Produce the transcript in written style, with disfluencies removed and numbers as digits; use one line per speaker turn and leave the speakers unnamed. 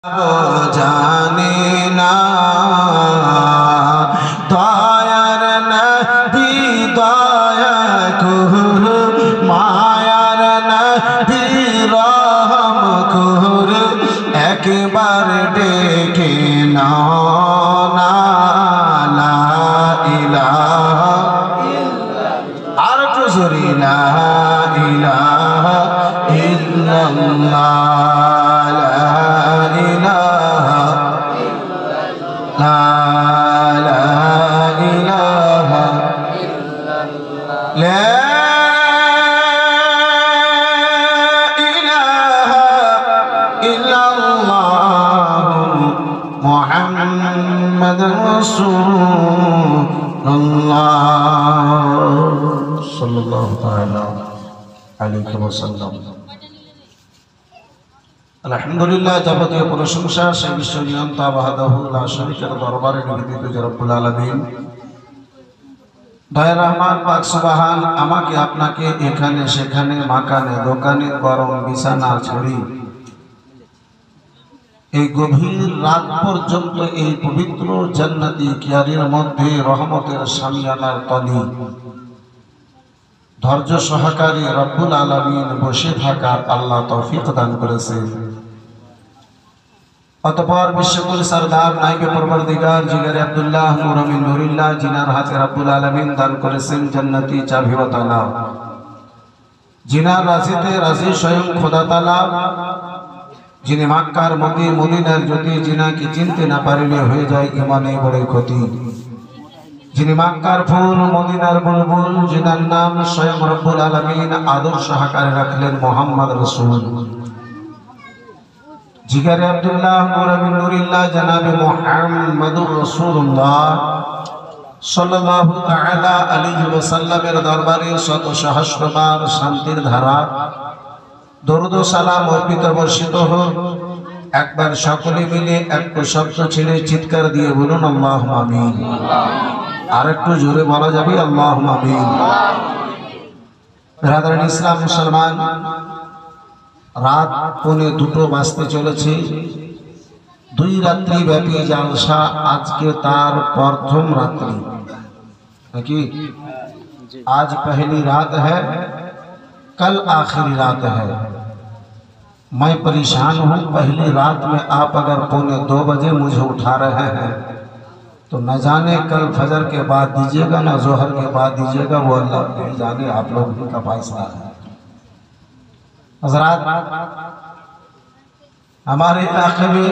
জানি না দয়ার নবী দয়া কর, মায়ার নবী রহম কর, একবার ডেকে নাও না লা ইলাহা ইল্লাল্লাহ, আর একটু জোরে লা ইলাহা ইল্লাল্লাহ। আলহামদুলিল্লাহ, যাবতীয় প্রশংসা সেই বিশ্ব নিয়ন্তা ওয়াহদাহু লা শারীকা দরবারে নিবেদিত যে রব্বুল আলামিন দয়া রহমান পাক সুবহান আমাকে আপনাকে এখানে সেখানে মাকানে দোকানে গরম বিছানা ছড়ি এই গভীর রাত পর্যন্ত এই পবিত্র জান্নাতি কিয়ারির মধ্যে রহমতের শামিয়ানার তলে ধৈর্য সহকারে রব্বুল আলামিন বসে থাকার আল্লাহ তৌফিক দান করেছেন। অতঃপর বিশ্বকুল সরদার নাইবে পরবর্তীগার জিগারে আব্দুল্লাহ নূর আমিন নুরিল্লাহ জিনার হাতে রব্বুল আলামিন দান করেছেন জান্নাতি চাবি ও তালা, জিনার রাজিতে রাজি স্বয়ং খোদা তাআলা, যিনি মক্কার মতি মদিনার জ্যোতি, জিনাকে চিনতে না পারলে হয়ে যায় ইমানে বড় ক্ষতি, যিনি মক্কার ফুল মদিনার বুলবুল, জিনার নাম স্বয়ং রব্বুল আলামিন আদর্শ আকারে রাখলেন মুহাম্মদ রাসূল। জিগারে আব্দুল্লাহ নূর আমিন নুরিল্লাহ জনাবে মুহাম্মদুর রাসূলুল্লাহ সাল্লাল্লাহু তাআলা আলাইহি ওয়াসাল্লামের দরবারে শত সহস্রবার শান্তির ধারা দরুদ ও সালাম অর্পিত বর্ষিত হোক। একবার সকলে মিলে একটু শব্দ ছেড়ে চিৎকার দিয়ে বলুন আল্লাহুম্মা আমিন। আর একটু জোরে বলা যাবে আল্লাহুম্মা আমিন। ব্রাদার ইসলাম মুসলমান, রাত 1:45 বাজতে চলেছে। 2 রাত্রি ব্যাপী জালসা, আজকে তার প্রথম রাত্রি নাকি? आज पहली रात है, कल आखिरी रात है। मैं परेशान हूँ, पहली रात में आप अगर 1:45 बजे मुझे उठा रहे हैं तो न जाने कल फजर के बाद दीजिएगा ना जोहर के बाद दीजिएगा, वो अल्लाह नहीं जाने, आप लोग का फैसला है। हज़रात, हमारे इलाके में